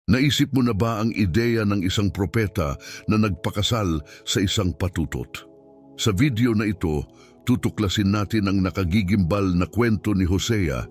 Naisip mo na ba ang ideya ng isang propeta na nagpakasal sa isang patutot? Sa video na ito, tutuklasin natin ang nakagigimbal na kwento ni Hosea,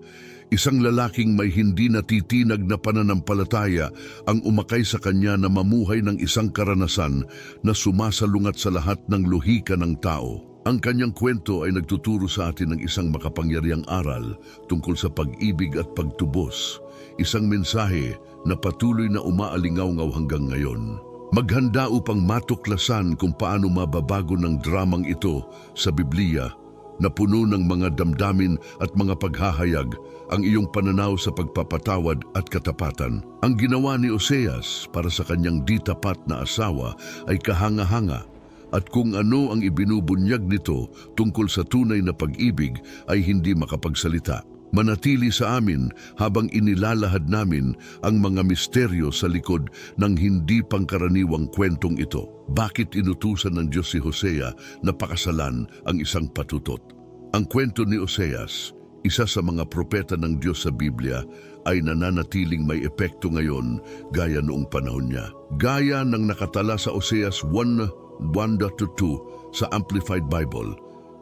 isang lalaking may hindi natitinag na pananampalataya ang umakay sa kanya na mamuhay ng isang karanasan na sumasalungat sa lahat ng luhika ng tao. Ang kanyang kwento ay nagtuturo sa atin ng isang makapangyarihang aral tungkol sa pag-ibig at pagtubos, isang mensahe na patuloy na umaalingaw-ngaw hanggang ngayon. Maghanda upang matuklasan kung paano mababago ng dramang ito sa Biblia na puno ng mga damdamin at mga paghahayag ang iyong pananaw sa pagpapatawad at katapatan. Ang ginawa ni Oseas para sa kanyang di tapat na asawa ay kahanga-hanga, at kung ano ang ibinubunyag nito tungkol sa tunay na pag-ibig ay hindi makapagsalita. Manatili sa amin habang inilalahad namin ang mga misteryo sa likod ng hindi pangkaraniwang kwentong ito. Bakit inutusan ng Diyos si Hosea na pakasalan ang isang patutot? Ang kwento ni Oseas, isa sa mga propeta ng Diyos sa Biblia, ay nananatiling may epekto ngayon gaya noong panahon niya. Gaya ng nakatala sa Oseas 1:1-2 sa Amplified Bible,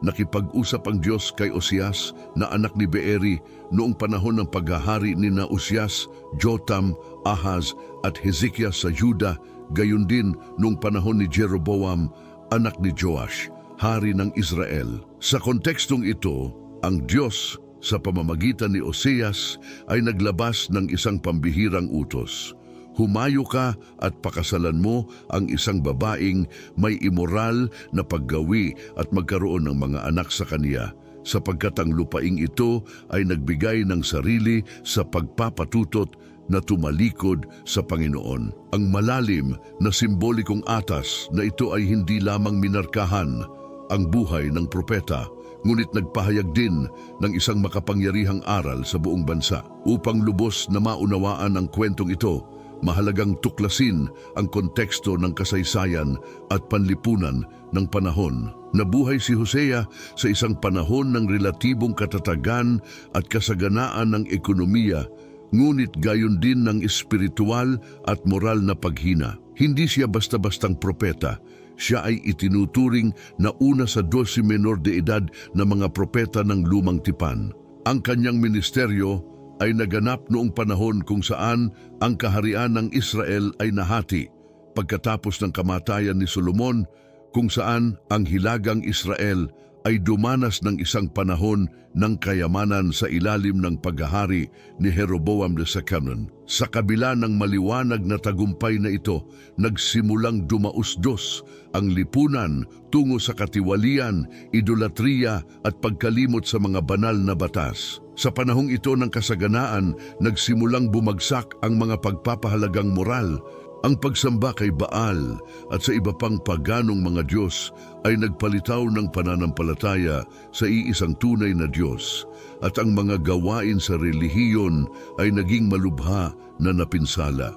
nakipag-usap ang Diyos kay Oseas na anak ni Beeri noong panahon ng paghahari ni Uzias, Jotam, Ahaz at Hezekiah sa Juda, gayon din noong panahon ni Jeroboam, anak ni Joash, hari ng Israel. Sa kontekstong ito, ang Diyos sa pamamagitan ni Oseas ay naglabas ng isang pambihirang utos. Humayo ka at pakasalan mo ang isang babaeng may immoral na paggawi at magkaroon ng mga anak sa kaniya, sapagkat ang lupaing ito ay nagbigay ng sarili sa pagpapatutot na tumalikod sa Panginoon. Ang malalim na simbolikong atas na ito ay hindi lamang minarkahan ang buhay ng propeta, ngunit nagpahayag din ng isang makapangyarihang aral sa buong bansa. Upang lubos na maunawaan ang kwentong ito, mahalagang tuklasin ang konteksto ng kasaysayan at panlipunan ng panahon. Nabuhay si Hosea sa isang panahon ng relatibong katatagan at kasaganaan ng ekonomiya, ngunit gayon din ng espiritual at moral na paghina. Hindi siya basta-bastang propeta. Siya ay itinuturing na una sa 12 menor de edad na mga propeta ng lumang tipan. Ang kanyang ministeryo ay naganap noong panahon kung saan ang kaharian ng Israel ay nahati pagkatapos ng kamatayan ni Solomon, kung saan ang hilagang Israel ay dumanas ng isang panahon ng kayamanan sa ilalim ng paghahari ni Jeroboam II. Sa kabila ng maliwanag na tagumpay na ito, nagsimulang dumausdos ang lipunan tungo sa katiwalian, idolatriya at pagkalimot sa mga banal na batas. Sa panahong ito ng kasaganaan, nagsimulang bumagsak ang mga pagpapahalagang moral. Ang pagsamba kay Baal at sa iba pang paganong mga Diyos ay nagpalitaw ng pananampalataya sa iisang tunay na Diyos, at ang mga gawain sa relihiyon ay naging malubha na napinsala.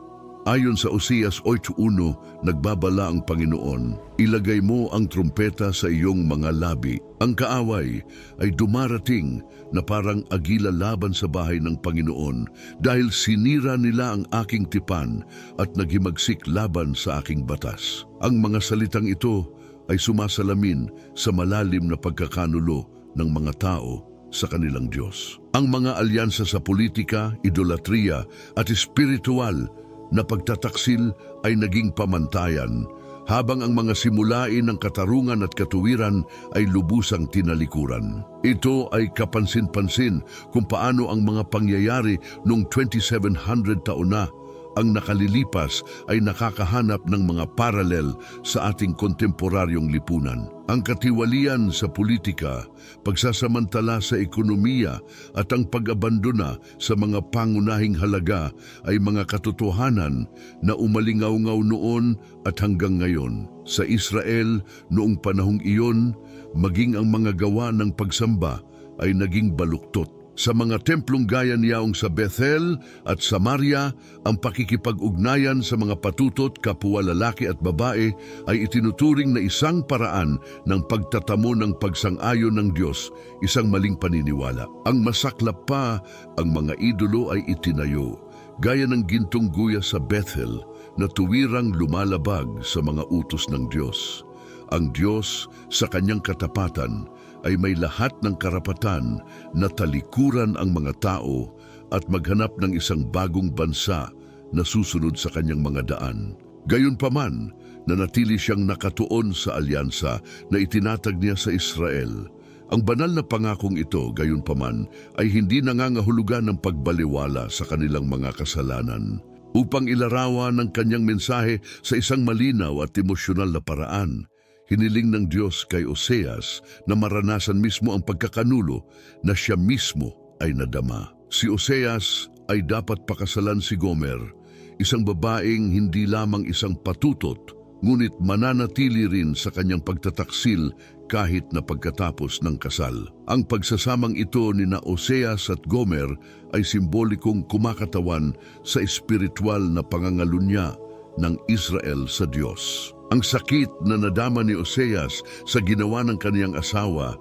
Ayon sa Oseas 8:1, nagbabala ang Panginoon, ilagay mo ang trumpeta sa iyong mga labi. Ang kaaway ay dumarating na parang agila laban sa bahay ng Panginoon, dahil sinira nila ang aking tipan at naghimagsik laban sa aking batas. Ang mga salitang ito ay sumasalamin sa malalim na pagkakanulo ng mga tao sa kanilang Diyos. Ang mga alyansa sa politika, idolatriya at espiritual na pagtataksil ay naging pamantayan, habang ang mga simulain ng katarungan at katuwiran ay lubusang tinalikuran. Ito ay kapansin-pansin kung paano ang mga pangyayari noong 2700 taon na ang nakalilipas ay nakakahanap ng mga paralel sa ating kontemporaryong lipunan. Ang katiwalian sa politika, pagsasamantala sa ekonomiya at ang pag-abandona sa mga pangunahing halaga ay mga katotohanan na umalingaw-ngaw noon at hanggang ngayon. Sa Israel noong panahong iyon, maging ang mga gawa ng pagsamba ay naging baluktot. Sa mga templong gaya niyaong sa Bethel at Samaria, ang pakikipag-ugnayan sa mga patutot, kapwa lalaki at babae ay itinuturing na isang paraan ng pagtatamo ng pagsang-ayon ng Diyos, isang maling paniniwala. Ang masaklap pa, ang mga idolo ay itinayo, gaya ng gintong guya sa Bethel na tuwirang lumalabag sa mga utos ng Diyos. Ang Diyos sa kanyang katapatan ay may lahat ng karapatan na talikuran ang mga tao at maghanap ng isang bagong bansa na susunod sa kanyang mga daan. Gayunpaman, nanatili siyang nakatuon sa alyansa na itinatag niya sa Israel. Ang banal na pangakong ito, gayunpaman, ay hindi nangangahulugan ng pagbaliwala sa kanilang mga kasalanan. Upang ilarawan ng kanyang mensahe sa isang malinaw at emosyonal na paraan, hiniling ng Diyos kay Oseas na maranasan mismo ang pagkakanulo na siya mismo ay nadama. Si Oseas ay dapat pakasalan si Gomer, isang babaeng hindi lamang isang patutot, ngunit mananatili rin sa kanyang pagtataksil kahit na pagkatapos ng kasal. Ang pagsasamang ito ni na Oseas at Gomer ay simbolikong kumakatawan sa espiritual na pangangalunya ng Israel sa Diyos. Ang sakit na nadama ni Oseas sa ginawa ng kaniyang asawa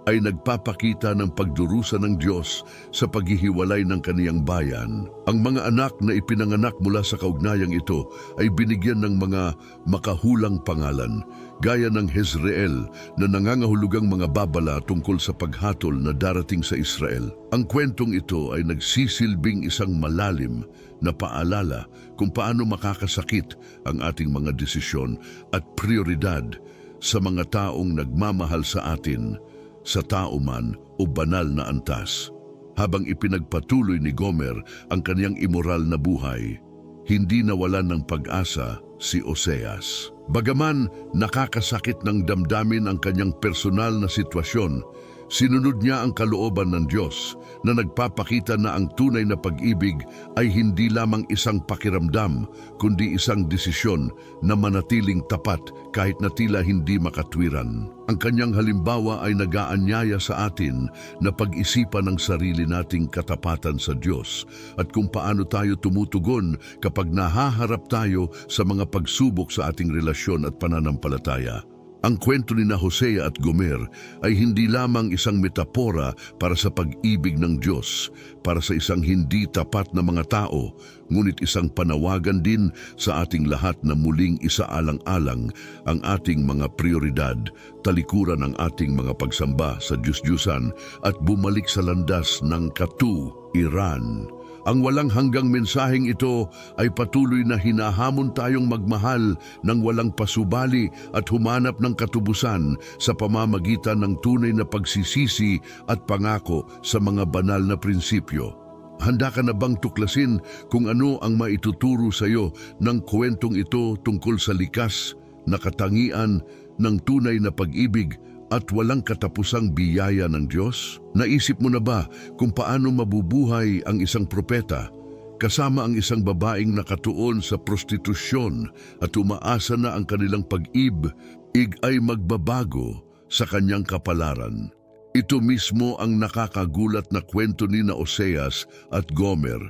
ay nagpapakita ng pagdurusa ng Diyos sa paghihiwalay ng kaniyang bayan. Ang mga anak na ipinanganak mula sa kaugnayang ito ay binigyan ng mga makahulang pangalan, gaya ng Jezreel na nangangahulugang mga babala tungkol sa paghatol na darating sa Israel. Ang kwentong ito ay nagsisilbing isang malalim na paalala kung paano makakasakit ang ating mga desisyon at prioridad sa mga taong nagmamahal sa atin, sa tao man o banal na antas. Habang ipinagpatuloy ni Gomer ang kaniyang immoral na buhay, hindi nawalan ng pag-asa si Oseas. Bagaman nakakasakit ng damdamin ang kanyang personal na sitwasyon, sinunod niya ang kalooban ng Diyos na nagpapakita na ang tunay na pag-ibig ay hindi lamang isang pakiramdam, kundi isang desisyon na manatiling tapat kahit na tila hindi makatwiran. Ang kanyang halimbawa ay nag-aanyaya sa atin na pag-isipan ang sarili nating katapatan sa Diyos at kung paano tayo tumutugon kapag nahaharap tayo sa mga pagsubok sa ating relasyon at pananampalataya. Ang kwento ni na Hosea at Gomer ay hindi lamang isang metapora para sa pag-ibig ng Diyos, para sa isang hindi tapat na mga tao, ngunit isang panawagan din sa ating lahat na muling isaalang-alang ang ating mga prioridad, talikuran ang ating mga pagsamba sa Diyos-Diyusan at bumalik sa landas ng katuwiran. Ang walang hanggang mensaheng ito ay patuloy na hinahamon tayong magmahal ng walang pasubali at humanap ng katubusan sa pamamagitan ng tunay na pagsisisi at pangako sa mga banal na prinsipyo. Handa ka na bang tuklasin kung ano ang maituturo sa iyo ng kwentong ito tungkol sa likas na katangian ng tunay na pag-ibig at walang katapusang biyaya ng Diyos? Naisip mo na ba kung paano mabubuhay ang isang propeta kasama ang isang babaeng nakatuon sa prostitusyon at umaasa na ang kanilang pag-ibig ay magbabago sa kanyang kapalaran? Ito mismo ang nakakagulat na kwento ni na Oseas at Gomer,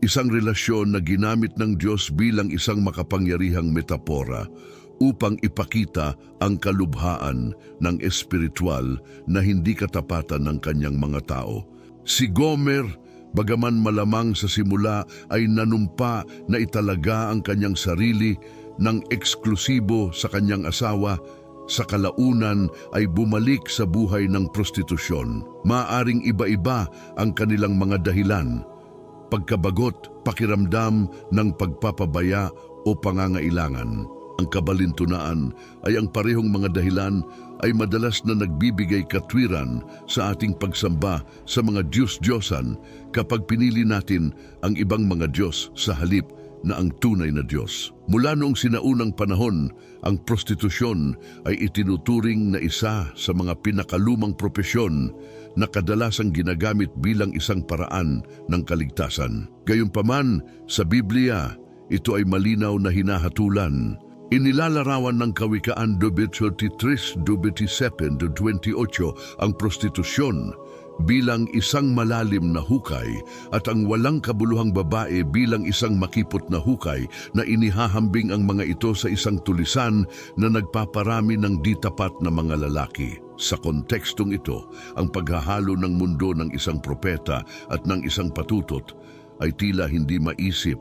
isang relasyon na ginamit ng Diyos bilang isang makapangyarihang metapora upang ipakita ang kalubhaan ng espiritual na hindi katapatan ng kanyang mga tao. Si Gomer, bagaman malamang sa simula ay nanumpa na italaga ang kanyang sarili ng eksklusibo sa kanyang asawa, sa kalaunan ay bumalik sa buhay ng prostitusyon. Maaring iba-iba ang kanilang mga dahilan: pagkabagot, pakiramdam ng pagpapabaya o pangangailangan. Ang kabalintunaan ay ang parehong mga dahilan ay madalas na nagbibigay katwiran sa ating pagsamba sa mga Diyos-Diyosan kapag pinili natin ang ibang mga Diyos sa halip na ang tunay na Diyos. Mula noong sinaunang panahon, ang prostitusyon ay itinuturing na isa sa mga pinakalumang propesyon na kadalasang ginagamit bilang isang paraan ng kaligtasan. Gayunpaman, sa Biblia, ito ay malinaw na hinahatulan. Inilalarawan ng Kawikaan 23:27-28 ang prostitusyon bilang isang malalim na hukay at ang walang kabuluhang babae bilang isang makipot na hukay na inihahambing ang mga ito sa isang tulisan na nagpaparami ng di tapat na mga lalaki. Sa kontekstong ito, ang paghahalo ng mundo ng isang propeta at ng isang patutot ay tila hindi maisip,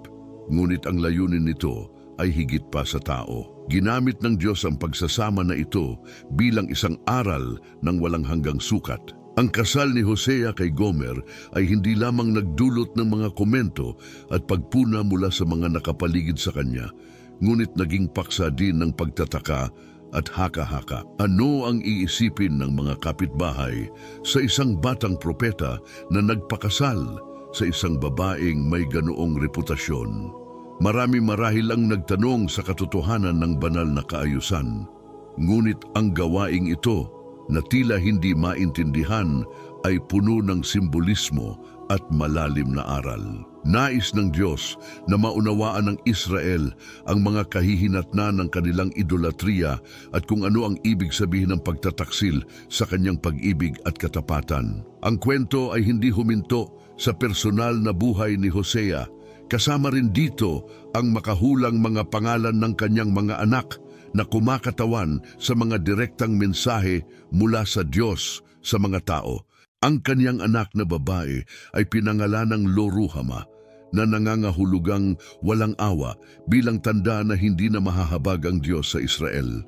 ngunit ang layunin nito ay higit pa sa tao. Ginamit ng Diyos ang pagsasama na ito bilang isang aral ng walang hanggang sukat. Ang kasal ni Hosea kay Gomer ay hindi lamang nagdulot ng mga komento at pagpuna mula sa mga nakapaligid sa kanya, ngunit naging paksa din ng pagtataka at haka-haka. Ano ang iisipin ng mga kapitbahay sa isang batang propeta na nagpakasal sa isang babaeng may ganoong reputasyon? Marami marahil ang nagtanong sa katotohanan ng banal na kaayusan. Ngunit ang gawaing ito na tila hindi maintindihan ay puno ng simbolismo at malalim na aral. Nais ng Diyos na maunawaan ng Israel ang mga kahihinatnan ng kanilang idolatriya at kung ano ang ibig sabihin ng pagtataksil sa kanyang pag-ibig at katapatan. Ang kwento ay hindi huminto sa personal na buhay ni Hosea. Kasama rin dito ang makahulang mga pangalan ng kanyang mga anak na kumakatawan sa mga direktang mensahe mula sa Diyos sa mga tao. Ang kanyang anak na babae ay pinangalan ng Lo-ruhamah na nangangahulugang walang awa bilang tanda na hindi na mahahabag ang Diyos sa Israel.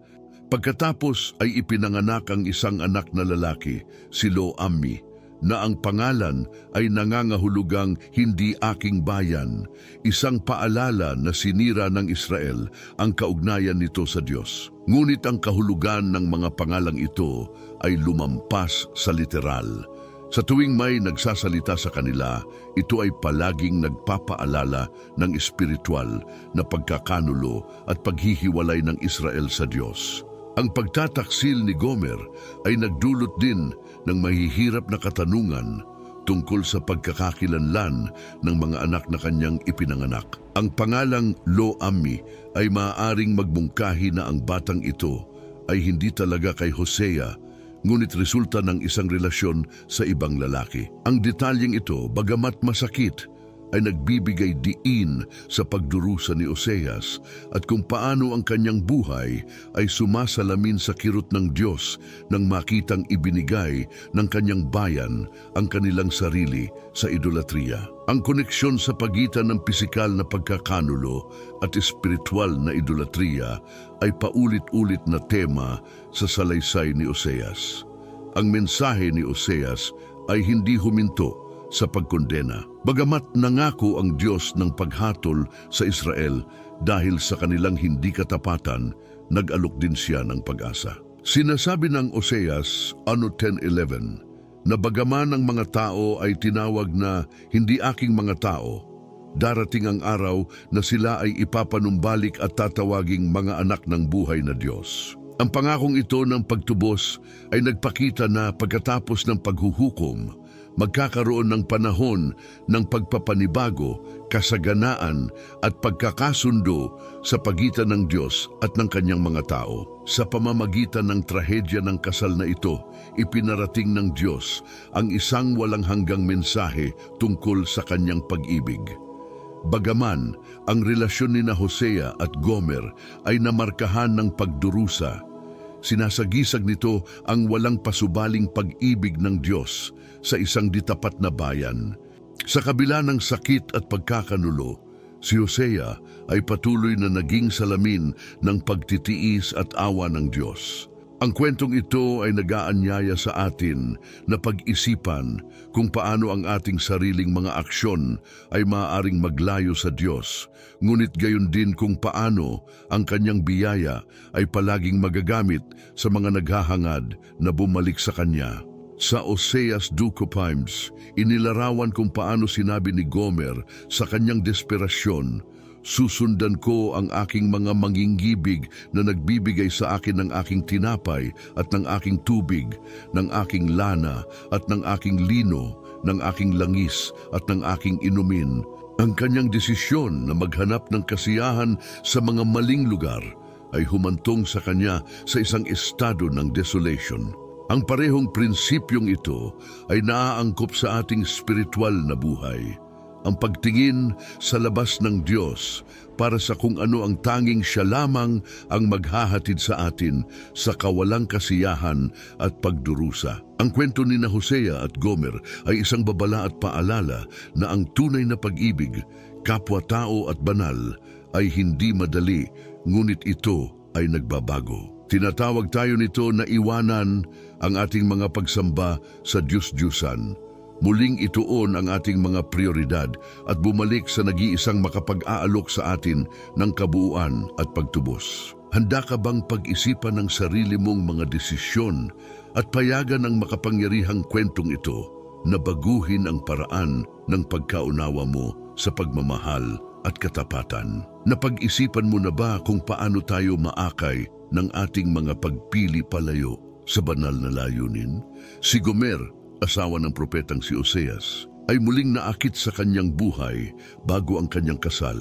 Pagkatapos ay ipinanganak ang isang anak na lalaki, si Lo-ammi, na ang pangalan ay nangangahulugang hindi aking bayan, isang paalala na sinira ng Israel ang kaugnayan nito sa Diyos. Ngunit ang kahulugan ng mga pangalang ito ay lumampas sa literal. Sa tuwing may nagsasalita sa kanila, ito ay palaging nagpapaalala ng espiritual na pagkakanulo at paghihiwalay ng Israel sa Diyos. Ang pagtataksil ni Gomer ay nagdulot din ng mahihirap na katanungan tungkol sa pagkakakilanlan ng mga anak na kanyang ipinanganak. Ang pangalang Lo-ammi ay maaaring magmungkahi na ang batang ito ay hindi talaga kay Hosea, ngunit resulta ng isang relasyon sa ibang lalaki. Ang detalyeng ito, bagamat masakit, ay nagbibigay diin sa pagdurusa ni Oseas at kung paano ang kanyang buhay ay sumasalamin sa kirot ng Diyos nang makitang ibinigay ng kanyang bayan ang kanilang sarili sa idolatriya. Ang koneksyon sa pagitan ng pisikal na pagkakanulo at espiritual na idolatriya ay paulit-ulit na tema sa salaysay ni Oseas. Ang mensahe ni Oseas ay hindi huminto sa pagkondena. Bagamat nangako ang Diyos ng paghatol sa Israel dahil sa kanilang hindi katapatan, nag-alok din siya ng pag-asa. Sinasabi ng Oseas, ano 10:11, na bagaman ang mga tao ay tinawag na hindi aking mga tao, darating ang araw na sila ay ipapanumbalik at tatawaging mga anak ng buhay na Diyos. Ang pangakong ito ng pagtubos ay nagpakita na pagkatapos ng paghuhukom, magkakaroon ng panahon ng pagpapanibago, kasaganaan at pagkakasundo sa pagitan ng Diyos at ng kanyang mga tao. Sa pamamagitan ng trahedya ng kasal na ito, ipinarating ng Diyos ang isang walang hanggang mensahe tungkol sa kanyang pag-ibig. Bagaman ang relasyon ni Hosea at Gomer ay namarkahan ng pagdurusa, sinasagisag nito ang walang pasubaling pag-ibig ng Diyos sa isang ditapat na bayan. Sa kabila ng sakit at pagkakanulo, si Hosea ay patuloy na naging salamin ng pagtitiis at awa ng Diyos. Ang kwentong ito ay nag-aanyaya sa atin na pag-isipan kung paano ang ating sariling mga aksyon ay maaaring maglayo sa Diyos, ngunit gayon din kung paano ang kanyang biyaya ay palaging magagamit sa mga naghahangad na bumalik sa Kanya. Sa Oseas 2:5, inilarawan kung paano sinabi ni Gomer sa kanyang desperasyon, susundan ko ang aking mga manginggibig na nagbibigay sa akin ng aking tinapay at ng aking tubig, ng aking lana at ng aking lino, ng aking langis at ng aking inumin. Ang kanyang desisyon na maghanap ng kasiyahan sa mga maling lugar ay humantong sa kanya sa isang estado ng desolation. Ang parehong prinsipyong ito ay naaangkop sa ating spiritual na buhay. ang pagtingin sa labas ng Diyos para sa kung ano ang tanging Siya lamang ang maghahatid sa atin sa kawalang kasiyahan at pagdurusa. Ang kwento ni Hosea at Gomer ay isang babala at paalala na ang tunay na pag-ibig, kapwa-tao at banal ay hindi madali, ngunit ito ay nagbabago. Tinatawag tayo nito na iwanan ang ating mga pagsamba sa Diyos-Diyusan. Muling ituon ang ating mga prioridad at bumalik sa nag-iisang makapag-aalok sa atin ng kabuuan at pagtubos. Handa ka bang pag-isipan ng sarili mong mga desisyon at payagan ang makapangyarihang kwentong ito na baguhin ang paraan ng pagkaunawa mo sa pagmamahal at katapatan? Napag-isipan mo na ba kung paano tayo maakay ng ating mga pagpili palayo sa banal na layunin? Si Gomer, asawa ng propetang si Oseas, ay muling naakit sa kanyang buhay bago ang kanyang kasal.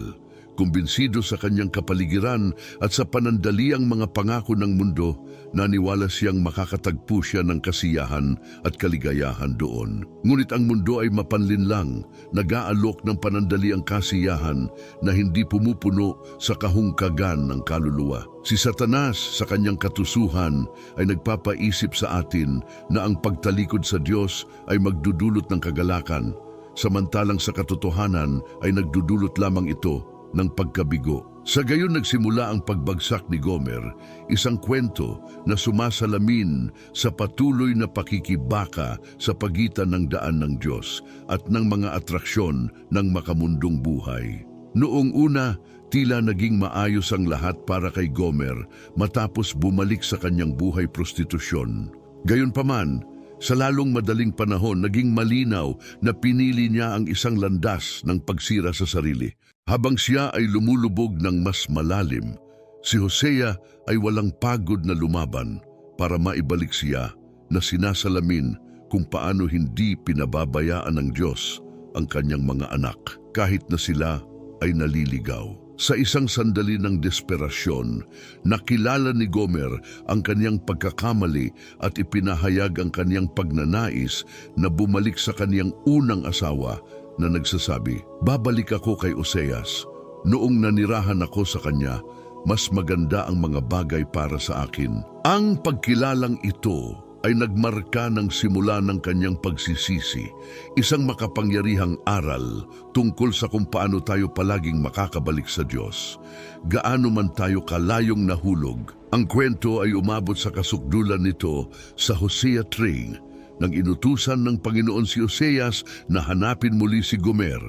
Kumbinsido sa kanyang kapaligiran at sa panandaliang mga pangako ng mundo, naniwala siyang makakatagpo siya ng kasiyahan at kaligayahan doon. Ngunit ang mundo ay mapanlinlang, nag-aalok ng panandaliang kasiyahan na hindi pumupuno sa kahungkagan ng kaluluwa. Si Satanas sa kanyang katusuhan ay nagpapaisip sa atin na ang pagtalikod sa Diyos ay magdudulot ng kagalakan, samantalang sa katotohanan ay nagdudulot lamang ito ng pagkabigo. Sa gayon nagsimula ang pagbagsak ni Gomer, isang kwento na sumasalamin sa patuloy na pakikibaka sa pagitan ng daan ng Diyos at ng mga atraksyon ng makamundong buhay. Noong una, tila naging maayos ang lahat para kay Gomer matapos bumalik sa kanyang buhay prostitusyon. Gayunpaman, sa lalong madaling panahon naging malinaw na pinili niya ang isang landas ng pagsira sa sarili. Habang siya ay lumulubog ng mas malalim, si Hosea ay walang pagod na lumaban para maibalik siya na sinasalamin kung paano hindi pinababayaan ng Diyos ang kanyang mga anak kahit na sila ay naliligaw. Sa isang sandali ng desperasyon, nakilala ni Gomer ang kanyang pagkakamali at ipinahayag ang kanyang pagnanais na bumalik sa kanyang unang asawa na nagsasabi, "Babalik ako kay Oseas. Noong nanirahan ako sa kanya, mas maganda ang mga bagay para sa akin." Ang pagkilalang ito ay nagmarka ng simula ng kanyang pagsisisi, isang makapangyarihang aral tungkol sa kung paano tayo palaging makakabalik sa Diyos. Gaano man tayo kalayong nahulog, ang kwento ay umabot sa kasukdulan nito sa Hosea 3, nang inutusan ng Panginoon si Oseas na hanapin muli si Gomer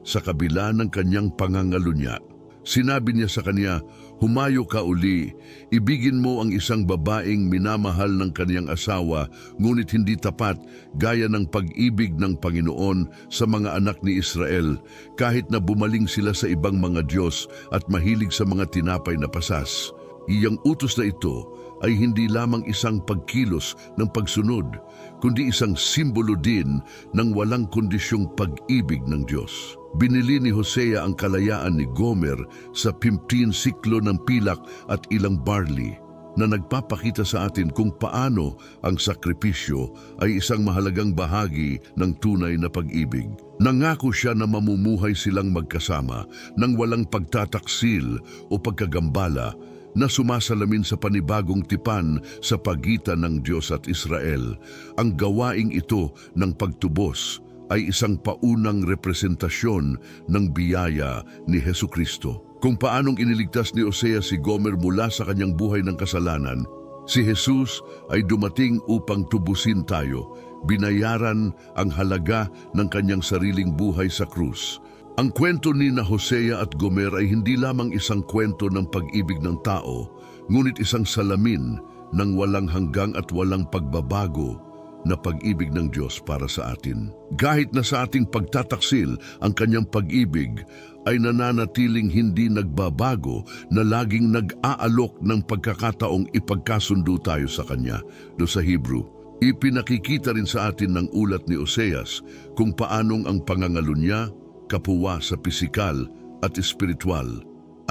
sa kabila ng kanyang pangangalunya. Sinabi niya sa kanya, "Humayo ka uli, ibigin mo ang isang babaeng minamahal ng kaniyang asawa, ngunit hindi tapat gaya ng pag-ibig ng Panginoon sa mga anak ni Israel, kahit na bumaling sila sa ibang mga Diyos at mahilig sa mga tinapay na pasas." Iyang utos na ito ay hindi lamang isang pagkilos ng pagsunod, kundi isang simbolo din ng walang kondisyong pag-ibig ng Diyos. Binili ni Hosea ang kalayaan ni Gomer sa 15 siklo ng pilak at ilang barley, na nagpapakita sa atin kung paano ang sakripisyo ay isang mahalagang bahagi ng tunay na pag-ibig. Nangako siya na mamumuhay silang magkasama ng walang pagtataksil o pagkagambala, na sumasalamin sa panibagong tipan sa pagitan ng Diyos at Israel. Ang gawaing ito ng pagtubos ay isang paunang representasyon ng biyaya ni Hesukristo. Kung paanong iniligtas ni Oseas si Gomer mula sa kanyang buhay ng kasalanan, si Jesus ay dumating upang tubusin tayo, binayaran ang halaga ng kanyang sariling buhay sa krus. Ang kwento ni Hosea at Gomer ay hindi lamang isang kwento ng pag-ibig ng tao, ngunit isang salamin ng walang hanggang at walang pagbabago na pag-ibig ng Diyos para sa atin. Kahit na sa ating pagtataksil ang kanyang pag-ibig ay nananatiling hindi nagbabago, na laging nag-aalok ng pagkakataong ipagkasundo tayo sa kanya. Do sa Hebrew, ipinakikita rin sa atin ng ulat ni Oseas kung paanong ang pangangalunya, kapuwa sa pisikal at espiritual,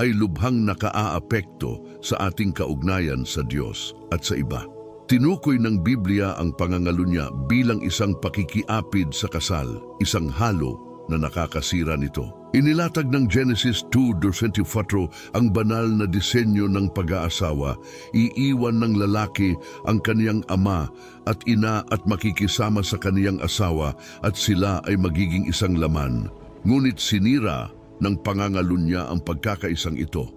ay lubhang nakaaapekto sa ating kaugnayan sa Diyos at sa iba. Tinukoy ng Biblia ang pangangalunya bilang isang pakikiapid sa kasal, isang halo na nakakasira nito. Inilatag ng Genesis 2:24 ang banal na disenyo ng pag-aasawa. Iiwan ng lalaki ang kaniyang ama at ina at makikisama sa kaniyang asawa at sila ay magiging isang laman. Ngunit sinira ng pangangalunya ang pagkakaisang ito,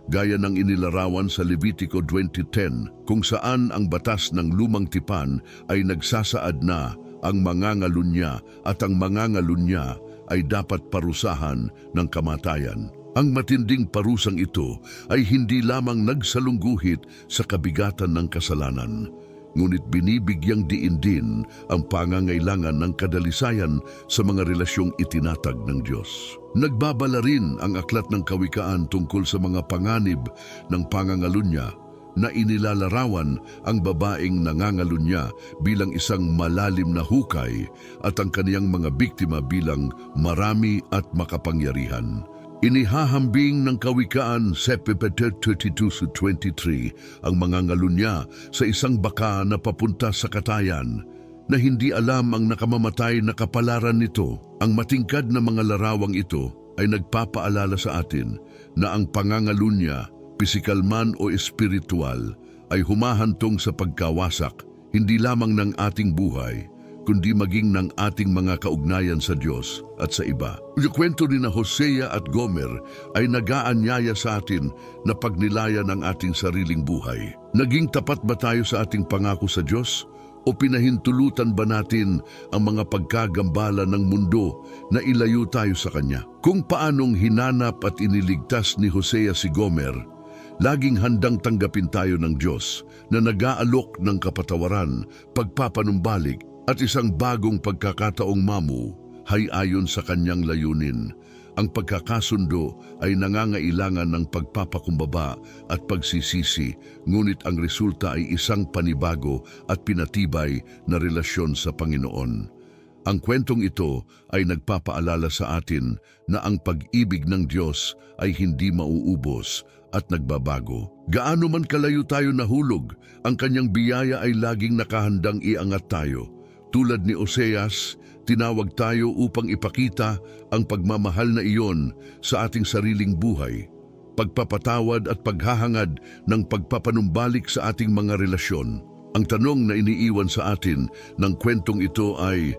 gaya ng inilarawan sa Levitico 20:10, kung saan ang batas ng lumang tipan ay nagsasaad na ang mangangalunya at ang mangangalunya ay dapat parusahan ng kamatayan. Ang matinding parusang ito ay hindi lamang nagsalungguhit sa kabigatan ng kasalanan, ngunit binibigyang diin din ang pangangailangan ng kadalisayan sa mga relasyong itinatag ng Diyos. Nagbabala rin ang aklat ng Kawikaan tungkol sa mga panganib ng pangangalunya na inilalarawan ang babaeng nangangalunya bilang isang malalim na hukay at ang kaniyang mga biktima bilang marami at makapangyarihan. Inihahambing ng Kawikaan 7:22-23 ang mangangalunya sa isang baka na papunta sa katayan na hindi alam ang nakamamatay na kapalaran nito. Ang matingkad na mga larawang ito ay nagpapaalala sa atin na ang pangangalunya, pisikal man o espiritual, ay humahantong sa pagkawasak hindi lamang ng ating buhay, kundi maging ng ating mga kaugnayan sa Diyos at sa iba. Yung kwento ni na Hosea at Gomer ay nag-aanyaya sa atin na pagnilayan ang ating sariling buhay. Naging tapat ba tayo sa ating pangako sa Diyos? O pinahintulutan ba natin ang mga pagkagambala ng mundo na ilayo tayo sa Kanya? Kung paanong hinanap at iniligtas ni Hosea si Gomer, laging handang tanggapin tayo ng Diyos na nag-aalok ng kapatawaran, pagpapanumbalik at isang bagong pagkakataong mamuhay ayon sa Kanyang layunin. Ang pagkakasundo ay nangangailangan ng pagpapakumbaba at pagsisisi, ngunit ang resulta ay isang panibago at pinatibay na relasyon sa Panginoon. Ang kwentong ito ay nagpapaalala sa atin na ang pag-ibig ng Diyos ay hindi mauubos at nagbabago. Gaano man kalayo tayo nahulog, ang Kanyang biyaya ay laging nakahandang iangat tayo. Tulad ni Oseas, tinawag tayo upang ipakita ang pagmamahal na iyon sa ating sariling buhay, pagpapatawad at paghahangad ng pagpapanumbalik sa ating mga relasyon. Ang tanong na iniiwan sa atin ng kwentong ito ay,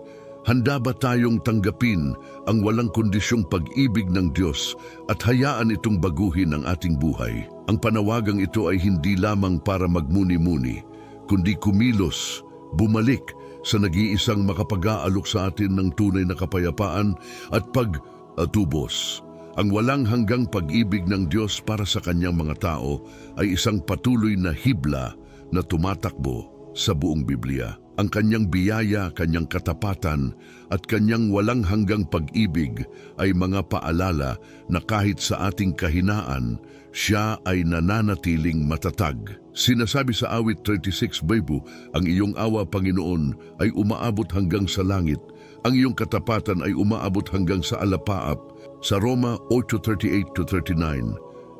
handa ba tayong tanggapin ang walang kondisyong pag-ibig ng Diyos at hayaan itong baguhin ang ating buhay? Ang panawagang ito ay hindi lamang para magmuni-muni, kundi kumilos, bumalik sa nag-iisang makapag-aalok sa atin ng tunay na kapayapaan at pag-atubos. Ang walang hanggang pag-ibig ng Diyos para sa Kanyang mga tao ay isang patuloy na hibla na tumatakbo sa buong Biblia. Ang Kanyang biyaya, Kanyang katapatan at Kanyang walang hanggang pag-ibig ay mga paalala na kahit sa ating kahinaan, Siya ay nananatiling matatag. Sinasabi sa awit 36:5, ang iyong awa, Panginoon, ay umaabot hanggang sa langit. Ang iyong katapatan ay umaabot hanggang sa alapaap. Sa Roma 8:38-39,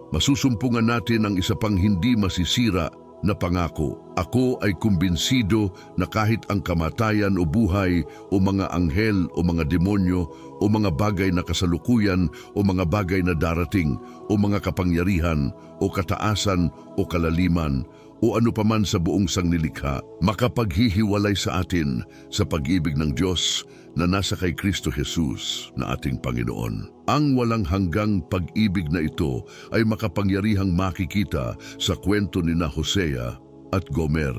masusumpungan natin ang isa pang hindi masisira na pangako. Ako ay kumbinsido na kahit ang kamatayan o buhay o mga anghel o mga demonyo o mga bagay na kasalukuyan o mga bagay na darating o mga kapangyarihan o kataasan o kalaliman o ano paman sa buong sangnilikha, makapaghihiwalay sa atin sa pag-ibig ng Diyos na nasa kay Kristo Jesus na ating Panginoon. Ang walang hanggang pag-ibig na ito ay makapangyarihang makikita sa kwento ni na Hosea at Gomer.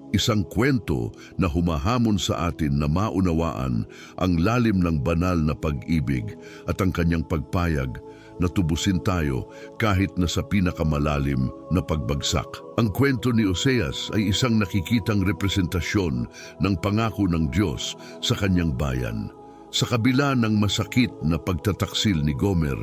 Isang kwento na humahamon sa atin na maunawaan ang lalim ng banal na pag-ibig at ang kanyang pagpayag na tubusin tayo kahit na sa pinakamalalim na pagbagsak. Ang kwento ni Oseas ay isang nakikitang representasyon ng pangako ng Diyos sa kanyang bayan. Sa kabila ng masakit na pagtataksil ni Gomer,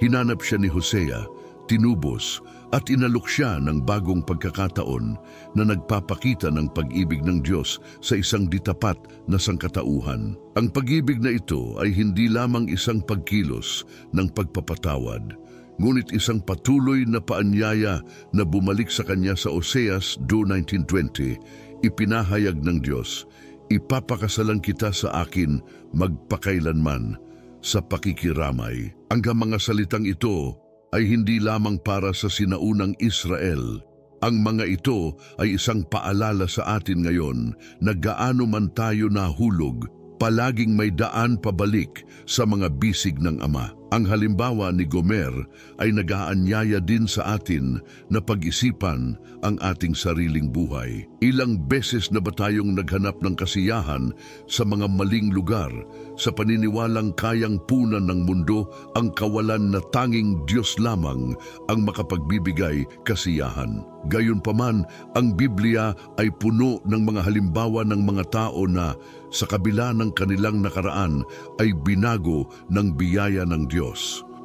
hinanap siya ni Hosea, tinubos at inalok siya ng bagong pagkakataon na nagpapakita ng pag-ibig ng Diyos sa isang ditapat na sangkatauhan. Ang pag-ibig na ito ay hindi lamang isang pagkilos ng pagpapatawad, ngunit isang patuloy na paanyaya na bumalik sa kanya sa Oseas 2:19-20, ipinahayag ng Diyos, ipapakasalan kita sa akin magpakailanman sa pakikiramay. Ang mga salitang ito ay hindi lamang para sa sinaunang Israel. Ang mga ito ay isang paalala sa atin ngayon na gaano man tayo nahulog, palaging may daan pabalik sa mga bisig ng Ama. Ang halimbawa ni Gomer ay nag-aanyaya din sa atin na pag-isipan ang ating sariling buhay. Ilang beses na ba tayong naghanap ng kasiyahan sa mga maling lugar, sa paniniwalang kayang punan ng mundo ang kawalan na tanging Diyos lamang ang makapagbibigay kasiyahan? Gayunpaman, ang Biblia ay puno ng mga halimbawa ng mga tao na sa kabila ng kanilang nakaraan ay binago ng biyaya ng Diyos.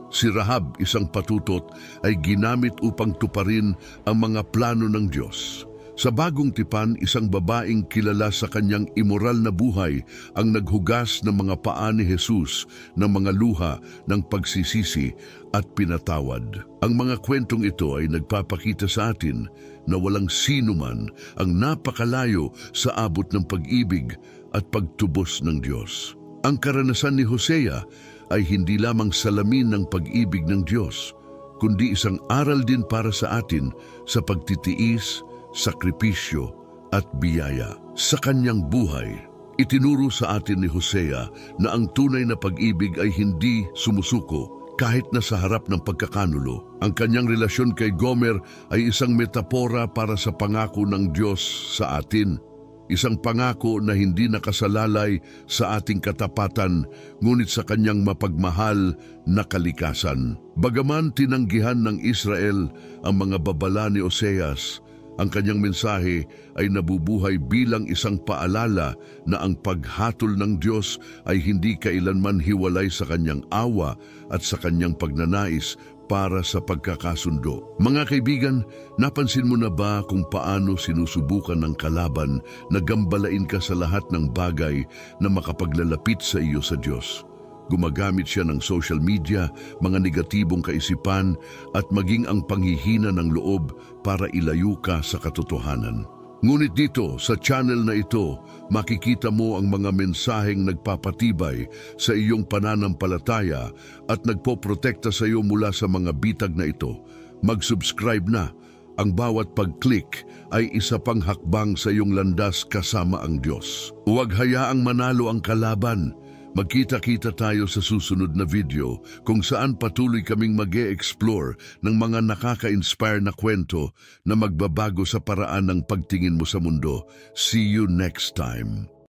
Si Rahab, isang patutot, ay ginamit upang tuparin ang mga plano ng Diyos. Sa Bagong Tipan, isang babaeng kilala sa kanyang imoral na buhay ang naghugas ng mga paa ni Jesus ng mga luha ng pagsisisi at pinatawad. Ang mga kwentong ito ay nagpapakita sa atin na walang sino man ang napakalayo sa abot ng pag-ibig at pagtubos ng Diyos. Ang karanasan ni Hosea ay hindi lamang salamin ng pag-ibig ng Diyos, kundi isang aral din para sa atin sa pagtitiis, sakripisyo at biyaya. Sa kanyang buhay, itinuro sa atin ni Hosea na ang tunay na pag-ibig ay hindi sumusuko kahit na sa harap ng pagkakanulo. Ang kanyang relasyon kay Gomer ay isang metapora para sa pangako ng Diyos sa atin. Isang pangako na hindi nakasalalay sa ating katapatan, ngunit sa kanyang mapagmahal na kalikasan. Bagaman tinanggihan ng Israel ang mga babala ni Oseas, ang kanyang mensahe ay nabubuhay bilang isang paalala na ang paghatol ng Diyos ay hindi kailanman hiwalay sa kanyang awa at sa kanyang pagnanais para sa pagkakasundo. Mga kaibigan, napansin mo na ba kung paano sinusubukan ng kalaban na gambalain ka sa lahat ng bagay na makapaglalapit sa iyo sa Diyos? Gumagamit siya ng social media, mga negatibong kaisipan at maging ang panghihina ng loob para ilayo ka sa katotohanan. Ngunit dito, sa channel na ito, makikita mo ang mga mensaheng nagpapatibay sa iyong pananampalataya at nagpoprotekta sa iyo mula sa mga bitag na ito. Mag-subscribe na. Ang bawat pag-click ay isa pang hakbang sa iyong landas kasama ang Diyos. Huwag hayaang manalo ang kalaban. Magkita-kita tayo sa susunod na video kung saan patuloy kaming mag-e-explore ng mga nakaka-inspire na kwento na magbabago sa paraan ng pagtingin mo sa mundo. See you next time.